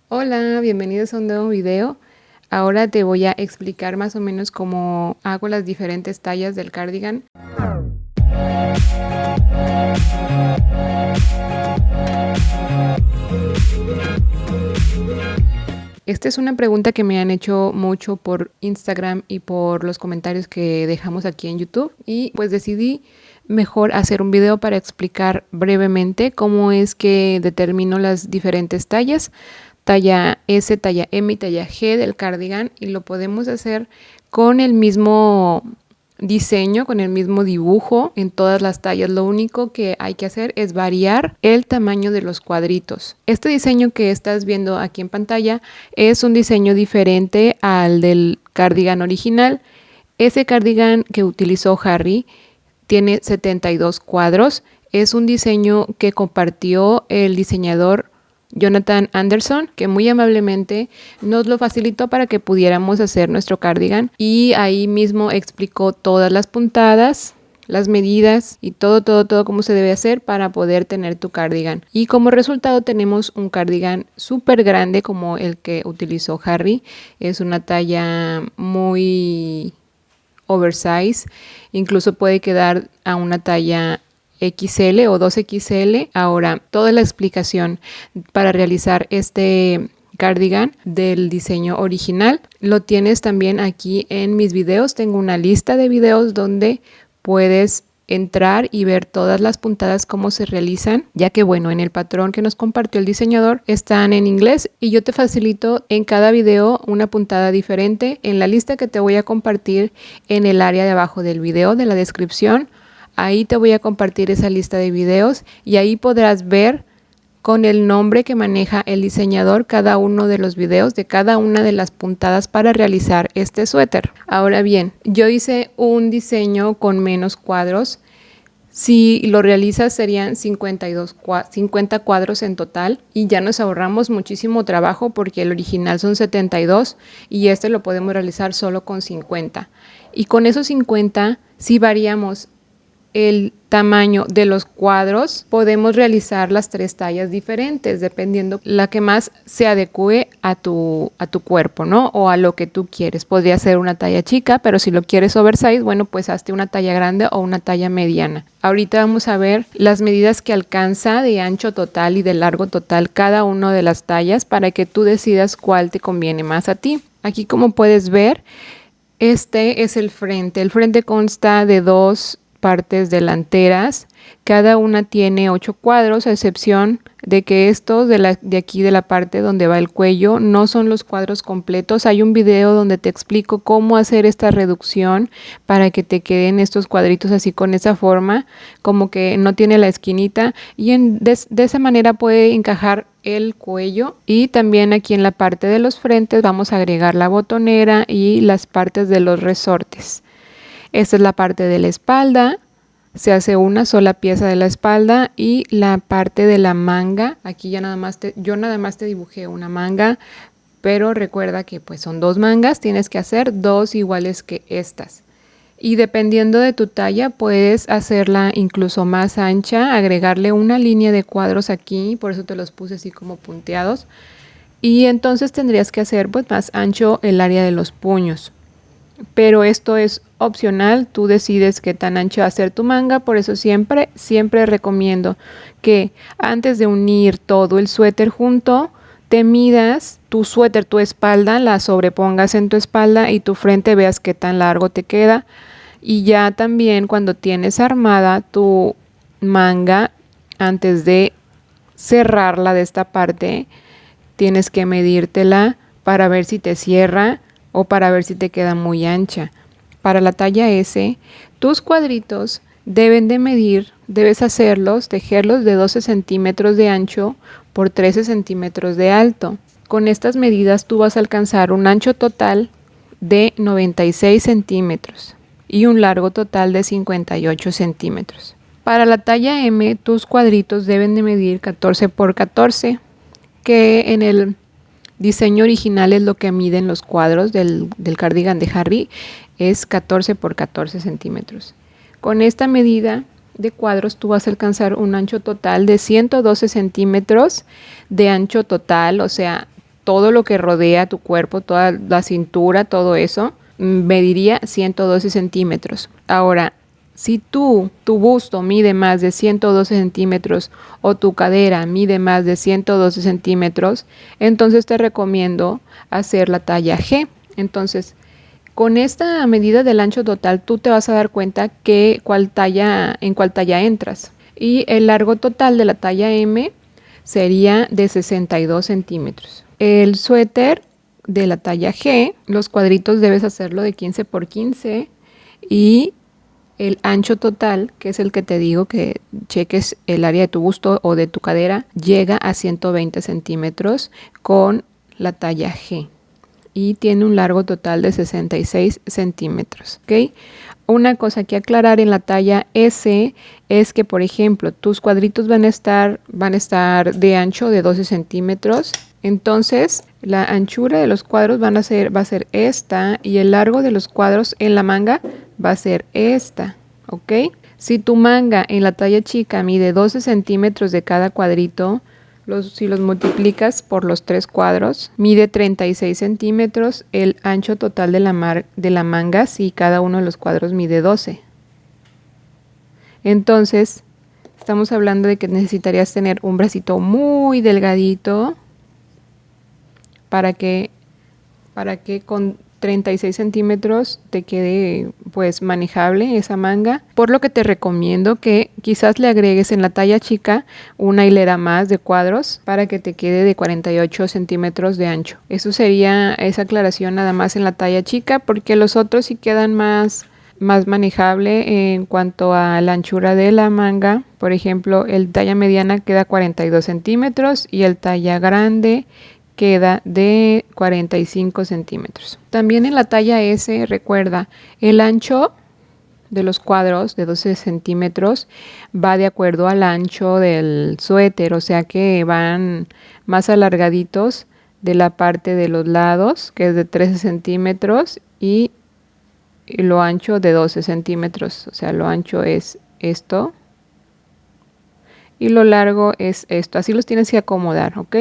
Hola, bienvenidos a un nuevo video. Ahora te voy a explicar más o menos cómo hago las diferentes tallas del cardigan. Esta es una pregunta que me han hecho mucho por Instagram y por los comentarios que dejamos aquí en YouTube, y pues decidí mejor hacer un video para explicar brevemente cómo es que determino las diferentes tallas, talla S, talla M y talla G del cardigan, y lo podemos hacer con el mismo diseño, con el mismo dibujo en todas las tallas. Lo único que hay que hacer es variar el tamaño de los cuadritos. Este diseño que estás viendo aquí en pantalla es un diseño diferente al del cardigan original. Ese cardigan que utilizó Harry tiene 72 cuadros. Es un diseño que compartió el diseñador Jonathan Anderson, que muy amablemente nos lo facilitó para que pudiéramos hacer nuestro cardigan, y ahí mismo explicó todas las puntadas, las medidas y todo cómo se debe hacer para poder tener tu cardigan. Y como resultado tenemos un cardigan súper grande como el que utilizó Harry. Es una talla muy oversize, incluso puede quedar a una talla XL o 2XL. Ahora, toda la explicación para realizar este cardigan del diseño original lo tienes también aquí en mis videos. Tengo una lista de videos donde puedes entrar y ver todas las puntadas cómo se realizan, ya que bueno, en el patrón que nos compartió el diseñador están en inglés y yo te facilito en cada video una puntada diferente en la lista que te voy a compartir en el área de abajo del video, de la descripción. Ahí te voy a compartir esa lista de videos y ahí podrás ver con el nombre que maneja el diseñador cada uno de los videos de cada una de las puntadas para realizar este suéter. Ahora bien, yo hice un diseño con menos cuadros. Si lo realizas serían 50 cuadros en total, y ya nos ahorramos muchísimo trabajo porque el original son 72 y este lo podemos realizar solo con 50. Y con esos 50, si variamos el tamaño de los cuadros, podemos realizar las tres tallas diferentes dependiendo la que más se adecue a tu cuerpo, ¿no? O a lo que tú quieres. Podría ser una talla chica, pero si lo quieres oversize, bueno, pues hazte una talla grande o una talla mediana. Ahorita vamos a ver las medidas que alcanza de ancho total y de largo total cada una de las tallas para que tú decidas cuál te conviene más a ti. Aquí, como puedes ver, este es el frente. El frente consta de dos partes delanteras, cada una tiene 8 cuadros, a excepción de que estos de aquí de la parte donde va el cuello no son los cuadros completos. Hay un video donde te explico cómo hacer esta reducción para que te queden estos cuadritos así con esa forma, como que no tiene la esquinita, y de esa manera puede encajar el cuello. Y también aquí en la parte de los frentes vamos a agregar la botonera y las partes de los resortes. Esta es la parte de la espalda, se hace una sola pieza de la espalda, y la parte de la manga, aquí ya yo nada más te dibujé una manga, pero recuerda que pues son dos mangas, tienes que hacer dos iguales que estas. Y dependiendo de tu talla puedes hacerla incluso más ancha, agregarle una línea de cuadros aquí, por eso te los puse así como punteados, y entonces tendrías que hacer pues más ancho el área de los puños. Pero esto es opcional, tú decides qué tan ancho hacer tu manga. Por eso siempre recomiendo que antes de unir todo el suéter junto, te midas tu suéter, tu espalda, la sobrepongas en tu espalda y tu frente, veas qué tan largo te queda. Y ya también cuando tienes armada tu manga, antes de cerrarla de esta parte, tienes que medírtela para ver si te cierra o para ver si te queda muy ancha. Para la talla S, tus cuadritos deben de medir, debes hacerlos, tejerlos de 12 centímetros de ancho por 13 centímetros de alto. Con estas medidas tú vas a alcanzar un ancho total de 96 centímetros y un largo total de 58 centímetros. Para la talla M, tus cuadritos deben de medir 14 por 14, que en el diseño original es lo que miden los cuadros del cardigan de Harry, es 14 por 14 centímetros. Con esta medida de cuadros tú vas a alcanzar un ancho total de 112 centímetros de ancho total, o sea, todo lo que rodea tu cuerpo, toda la cintura, todo eso, mediría 112 centímetros. Ahora, si tu busto mide más de 112 centímetros o tu cadera mide más de 112 centímetros, entonces te recomiendo hacer la talla G. Entonces, con esta medida del ancho total, tú te vas a dar cuenta en cuál talla entras. Y el largo total de la talla M sería de 62 centímetros. El suéter de la talla G, los cuadritos debes hacerlo de 15 por 15 y el ancho total, que es el que te digo que cheques el área de tu busto o de tu cadera, llega a 120 centímetros con la talla G y tiene un largo total de 66 centímetros. ¿Ok? Una cosa que aclarar en la talla S es que, por ejemplo, tus cuadritos van a estar de ancho de 12 centímetros. Entonces, la anchura de los cuadros va a ser esta y el largo de los cuadros en la manga va a ser esta. ¿Ok? Si tu manga en la talla chica mide 12 centímetros de cada cuadrito, si los multiplicas por los 3 cuadros, mide 36 centímetros el ancho total de la manga si cada uno de los cuadros mide 12. Entonces, estamos hablando de que necesitarías tener un bracito muy delgadito para que con 36 centímetros te quede pues manejable esa manga, por lo que te recomiendo que quizás le agregues en la talla chica una hilera más de cuadros para que te quede de 48 centímetros de ancho. Eso sería esa aclaración nada más en la talla chica, porque los otros sí quedan más manejable en cuanto a la anchura de la manga. Por ejemplo, el talla mediana queda 42 centímetros y el talla grande queda de 45 centímetros. También en la talla S, recuerda, el ancho de los cuadros de 12 centímetros va de acuerdo al ancho del suéter, o sea que van más alargaditos de la parte de los lados, que es de 13 centímetros, y lo ancho de 12 centímetros, o sea, lo ancho es esto y lo largo es esto. Así los tienes que acomodar, ¿ok?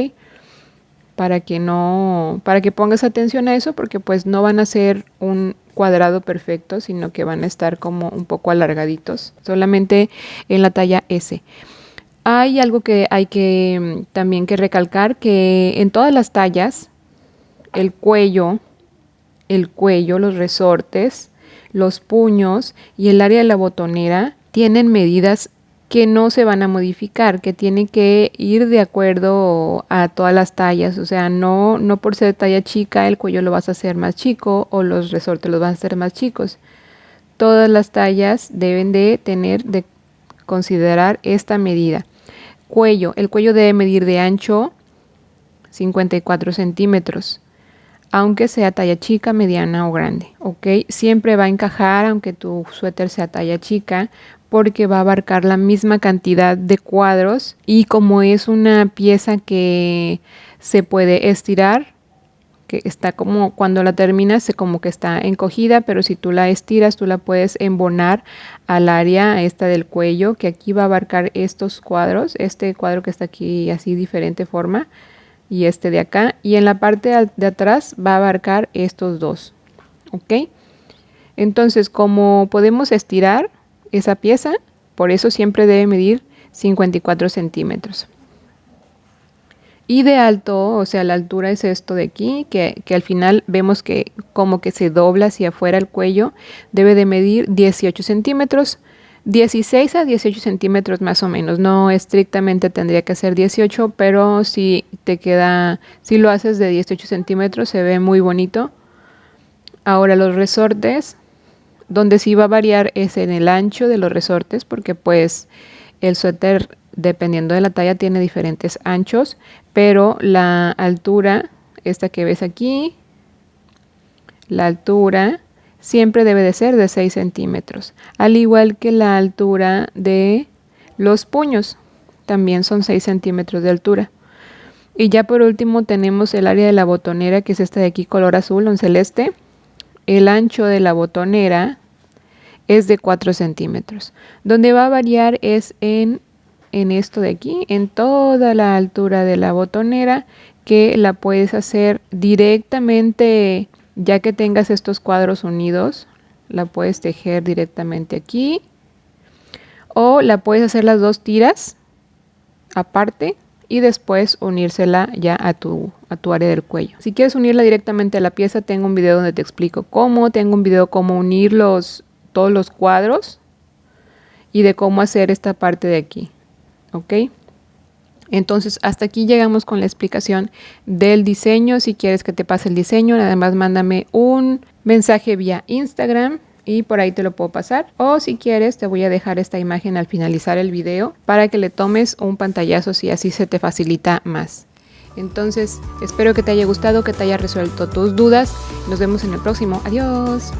Para que pongas atención a eso, porque pues no van a ser un cuadrado perfecto, sino que van a estar como un poco alargaditos, solamente en la talla S. Hay algo que hay que también que recalcar, que en todas las tallas, el cuello, los resortes, los puños y el área de la botonera tienen medidas que no se van a modificar, que tienen que ir de acuerdo a todas las tallas. O sea, no por ser talla chica el cuello lo vas a hacer más chico o los resortes los vas a hacer más chicos. Todas las tallas deben de considerar esta medida. Cuello, el cuello debe medir de ancho 54 centímetros, aunque sea talla chica, mediana o grande, ¿ok? Siempre va a encajar aunque tu suéter sea talla chica, porque va a abarcar la misma cantidad de cuadros y como es una pieza que se puede estirar, que está como cuando la terminas como que está encogida, pero si tú la estiras tú la puedes embonar al área esta del cuello, que aquí va a abarcar estos cuadros, este cuadro que está aquí así diferente forma y este de acá, y en la parte de atrás va a abarcar estos dos, ¿ok? Entonces, como podemos estirar esa pieza, por eso siempre debe medir 54 centímetros. Y de alto, o sea, la altura es esto de aquí, que al final vemos que como que se dobla hacia afuera el cuello, debe de medir 18 centímetros, 16 a 18 centímetros más o menos. No estrictamente tendría que ser 18, pero si lo haces de 18 centímetros se ve muy bonito. Ahora los resortes, donde sí va a variar es en el ancho de los resortes, porque pues el suéter dependiendo de la talla tiene diferentes anchos, pero la altura, esta que ves aquí, la altura siempre debe de ser de 6 centímetros, al igual que la altura de los puños, también son 6 centímetros de altura. Y ya por último tenemos el área de la botonera, que es esta de aquí color azul o en celeste. El ancho de la botonera es de 4 centímetros. Donde va a variar es en esto de aquí, en toda la altura de la botonera, que la puedes hacer directamente, ya que tengas estos cuadros unidos, la puedes tejer directamente aquí, o la puedes hacer las 2 tiras aparte y después unírsela ya a tu área del cuello. Si quieres unirla directamente a la pieza, tengo un video donde te explico cómo, tengo un video cómo unir todos los cuadros y de cómo hacer esta parte de aquí, ¿ok? Entonces hasta aquí llegamos con la explicación del diseño. Si quieres que te pase el diseño, nada más mándame un mensaje vía Instagram y por ahí te lo puedo pasar, o si quieres te voy a dejar esta imagen al finalizar el video para que le tomes un pantallazo si así se te facilita más. Entonces espero que te haya gustado, que te haya resuelto tus dudas. Nos vemos en el próximo. Adiós.